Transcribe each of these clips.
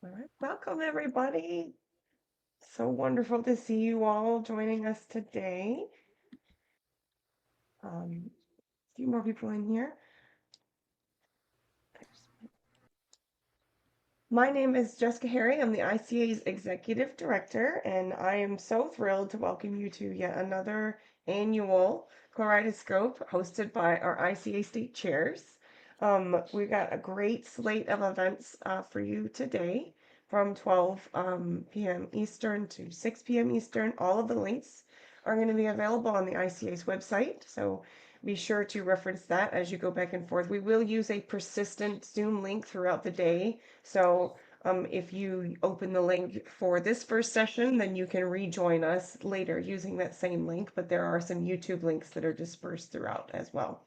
All right, welcome everybody. So wonderful to see you all joining us today. A few more people in here. My name is Jessica Harry. I'm the ICA's Executive Director, and I am so thrilled to welcome you to yet another annual Clareidoscope hosted by our ICA State Chairs. We've got a great slate of events for you today from 12 p.m. Eastern to 6 p.m. Eastern. All of the links are going to be available on the ICA's website, so be sure to reference that as you go back and forth. We will use a persistent Zoom link throughout the day, so if you open the link for this first session, then you can rejoin us later using that same link, but there are some YouTube links that are dispersed throughout as well.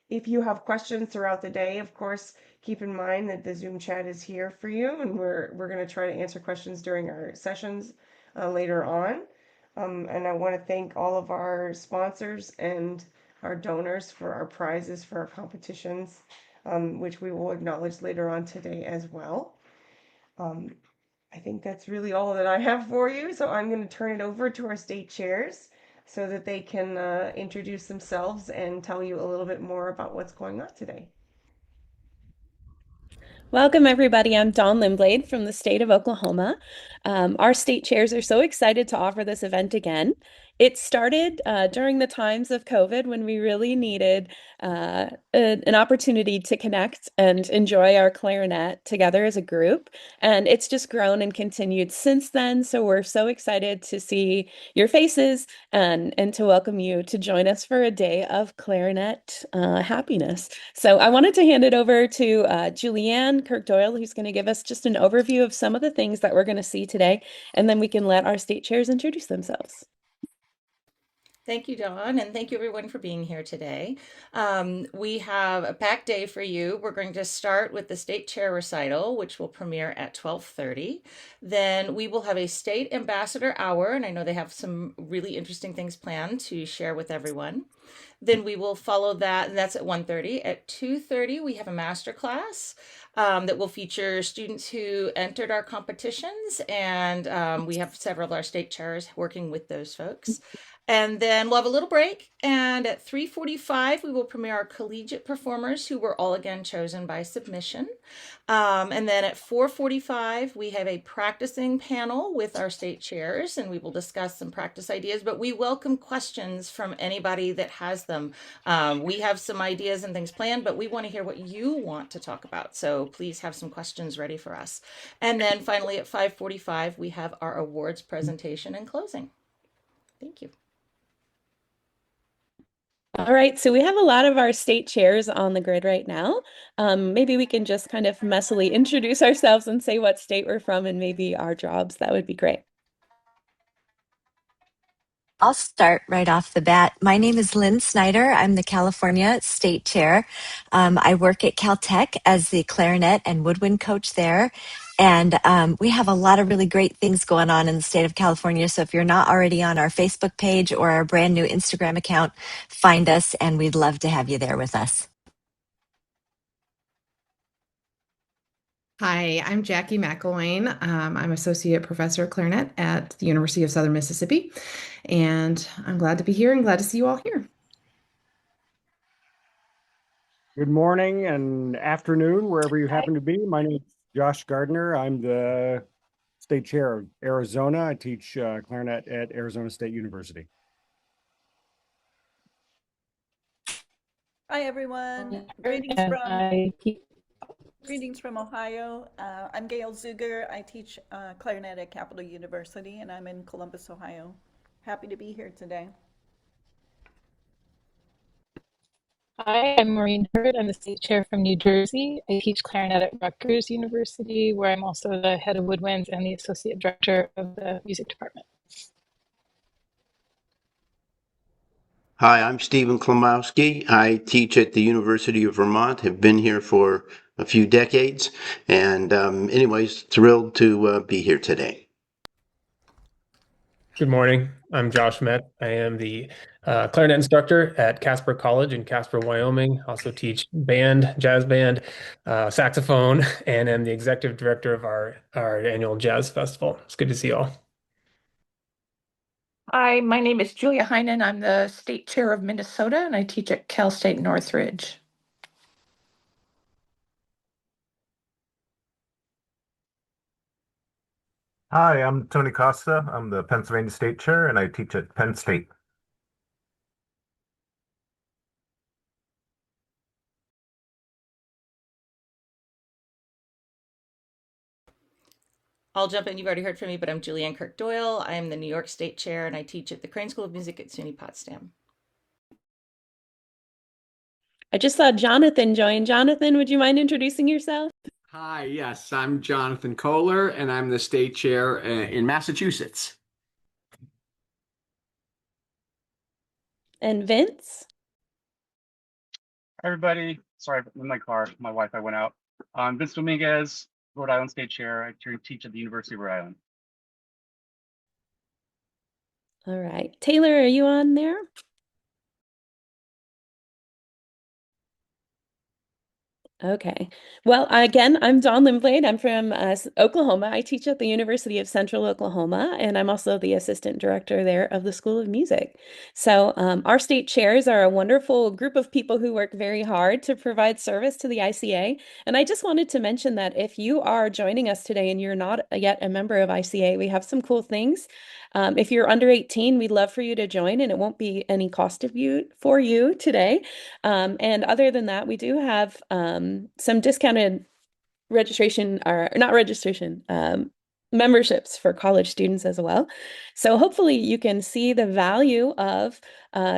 If you have questions throughout the day, of course, keep in mind that the Zoom chat is here for you, and we're going to try to answer questions during our sessions later on. And I want to thank all of our sponsors and our donors for our prizes for our competitions, which we will acknowledge later on today as well. I think that's really all that I have for you, so I'm going to turn it over to our state chairs so that they can introduce themselves and tell you a little bit more about what's going on today. Welcome, everybody. I'm Dawn Limblade from the state of Oklahoma. Our state chairs are so excited to offer this event again. It started during the times of COVID when we really needed an opportunity to connect and enjoy our clarinet together as a group. And it's just grown and continued since then. So we're so excited to see your faces and to welcome you to join us for a day of clarinet happiness. So I wanted to hand it over to Julianne Kirk-Doyle, who's going to give us just an overview of some of the things that we're going to see today, and then we can let our state chairs introduce themselves. Thank you, Dawn, and thank you everyone for being here today. We have a packed day for you. We're going to start with the state chair recital, which will premiere at 12:30. Then we will have a state ambassador hour, and I know they have some really interesting things planned to share with everyone. Then we will follow that, and that's at 1:30. At 2:30, we have a master class that will feature students who entered our competitions, and we have several of our state chairs working with those folks. And then we'll have a little break. And at 3:45, we will premiere our collegiate performers who were all again chosen by submission. And then at 4:45, we have a practicing panel with our state chairs, and we will discuss some practice ideas, but we welcome questions from anybody that has them. We have some ideas and things planned, but we want to hear what you want to talk about. So please have some questions ready for us. And then finally at 5:45, we have our awards presentation and closing. Thank you. All right, so we have a lot of our state chairs on the grid right now. Maybe we can just kind of messily introduce ourselves and say what state we're from and maybe our jobs. That would be great. I'll start right off the bat. My name is Lynn Snyder. I'm the California State Chair. I work at Caltech as the clarinet and woodwind coach there. And we have a lot of really great things going on in the state of California. So if you're not already on our Facebook page or our brand new Instagram account, find us and we'd love to have you there with us. Hi, I'm Jackie McElwain. I'm Associate Professor of Clarinet at the University of Southern Mississippi, and I'm glad to be here and glad to see you all here. Good morning and afternoon, wherever you happen to be. My name is Josh Gardner. I'm the state chair of Arizona. I teach clarinet at Arizona State University. Hi, everyone. Greetings from Ohio. I'm Gail Zuger. I teach clarinet at Capital University, and I'm in Columbus, Ohio. Happy to be here today. Hi, I'm Maureen Hurd. I'm the state chair from New Jersey. I teach clarinet at Rutgers University, where I'm also the head of woodwinds and the associate director of the music department. Hi, I'm Stephen Klimowski. I teach at the University of Vermont, have been here for a few decades, and anyways, thrilled to be here today. Good morning. I'm Josh Met. I am the clarinet instructor at Casper College in Casper, Wyoming. Also teach band, jazz band, saxophone, and am the executive director of our annual jazz festival. It's good to see you all. Hi, my name is Julia Heinen. I'm the state chair of Minnesota, and I teach at Cal State Northridge. Hi, I'm Tony Costa. I'm the Pennsylvania State Chair, and I teach at Penn State. I'll jump in. You've already heard from me, but I'm Julianne Kirk Doyle. I am the New York State Chair, and I teach at the Crane School of Music at SUNY Potsdam. I just saw Jonathan join. Jonathan, would you mind introducing yourself? Hi, yes, I'm Jonathan Kohler, and I'm the state chair in Massachusetts. And Vince? Hi, everybody. Sorry, I'm in my car. My Wi-Fi went out. Vince Dominguez, Rhode Island State Chair. I teach at the University of Rhode Island. All right. Taylor, are you on there? Okay. Well, again, I'm Dawn Limblade. I'm from Oklahoma. I teach at the University of Central Oklahoma, and I'm also the assistant director there of the School of Music. So, our state chairs are a wonderful group of people who work very hard to provide service to the ICA. And I just wanted to mention that if you are joining us today and you're not yet a member of ICA, we have some cool things. If you're under 18, we'd love for you to join, and it won't be any cost for you today. And other than that, we do have some discounted registration, or not registration, memberships for college students as well. So hopefully you can see the value of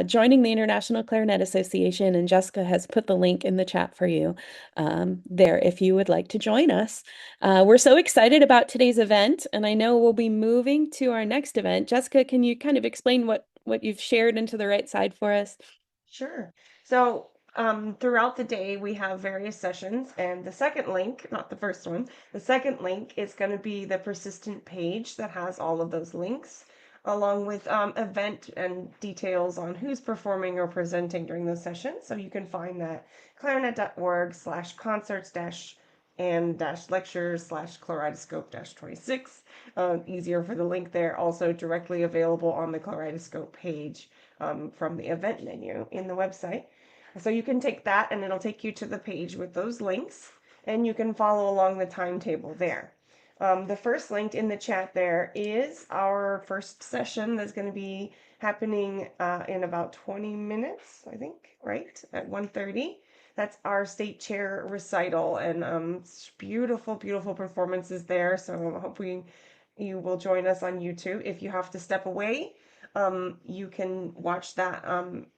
joining the International Clarinet Association, and Jessica has put the link in the chat for you there if you would like to join us. We're so excited about today's event, and I know we'll be moving to our next event. Jessica, can you kind of explain what you've shared into the right side for us? Sure. So, throughout the day, we have various sessions, and the second link, not the first one, the second link is going to be the persistent page that has all of those links, along with event and details on who's performing or presenting during those sessions. So you can find that clarinet.org/concerts dash and dash lectures slash Clareidoscope dash 26. Easier for the link there. Also directly available on the Clareidoscope page from the event menu in the website. So you can take that and it'll take you to the page with those links, and you can follow along the timetable there. The first link in the chat there is our first session that's going to be happening in about 20 minutes, I think, right? At 1:30. That's our state chair recital, and beautiful, beautiful performances there. So hopefully you will join us on YouTube. If you have to step away, you can watch that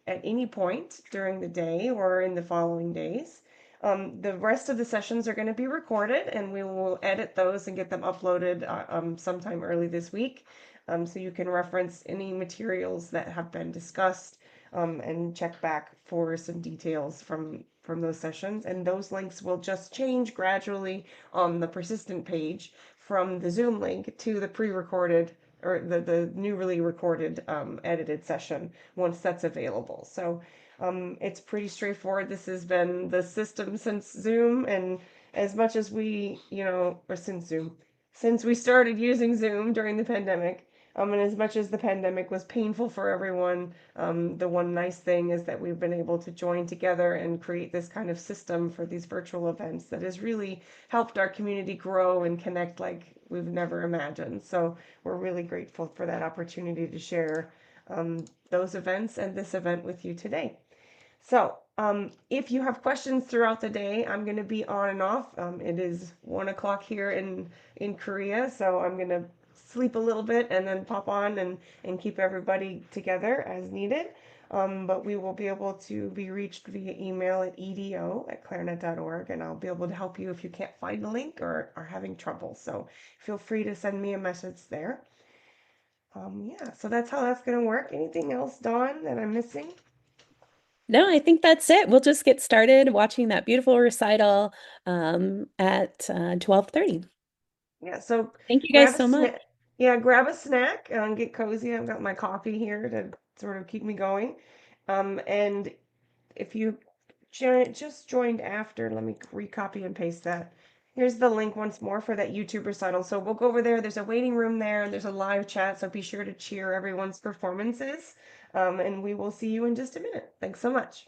at any point during the day or in the following days. The rest of the sessions are going to be recorded, and we will edit those and get them uploaded sometime early this week. So you can reference any materials that have been discussed and check back for some details from those sessions. And those links will just change gradually on the persistent page from the Zoom link to the pre-recorded or the newly recorded edited session once that's available. So it's pretty straightforward. This has been the system since Zoom, and as much as we, or since we started using Zoom during the pandemic, and as much as the pandemic was painful for everyone, the one nice thing is that we've been able to join together and create this kind of system for these virtual events that has really helped our community grow and connect like we've never imagined. So we're really grateful for that opportunity to share those events and this event with you today. So, if you have questions throughout the day, I'm going to be on and off. It is 1 o'clock here in Korea, so I'm going to sleep a little bit and then pop on and keep everybody together as needed. But we will be able to be reached via email at edo@clarinet.org, and I'll be able to help you if you can't find the link or are having trouble. So feel free to send me a message there. Yeah, so that's how that's going to work. Anything else, Dawn, that I'm missing? No, I think that's it. We'll just get started watching that beautiful recital at 12:30. Yeah, so Thank you guys grab a so much. snack. Yeah, grab a snack and get cozy. I've got my coffee here to sort of keep me going. And if you just joined after, let me recopy and paste that. Here's the link once more for that YouTube recital. So we'll go over there. There's a waiting room there, and there's a live chat. So be sure to cheer everyone's performances. And we will see you in just a minute. Thanks so much.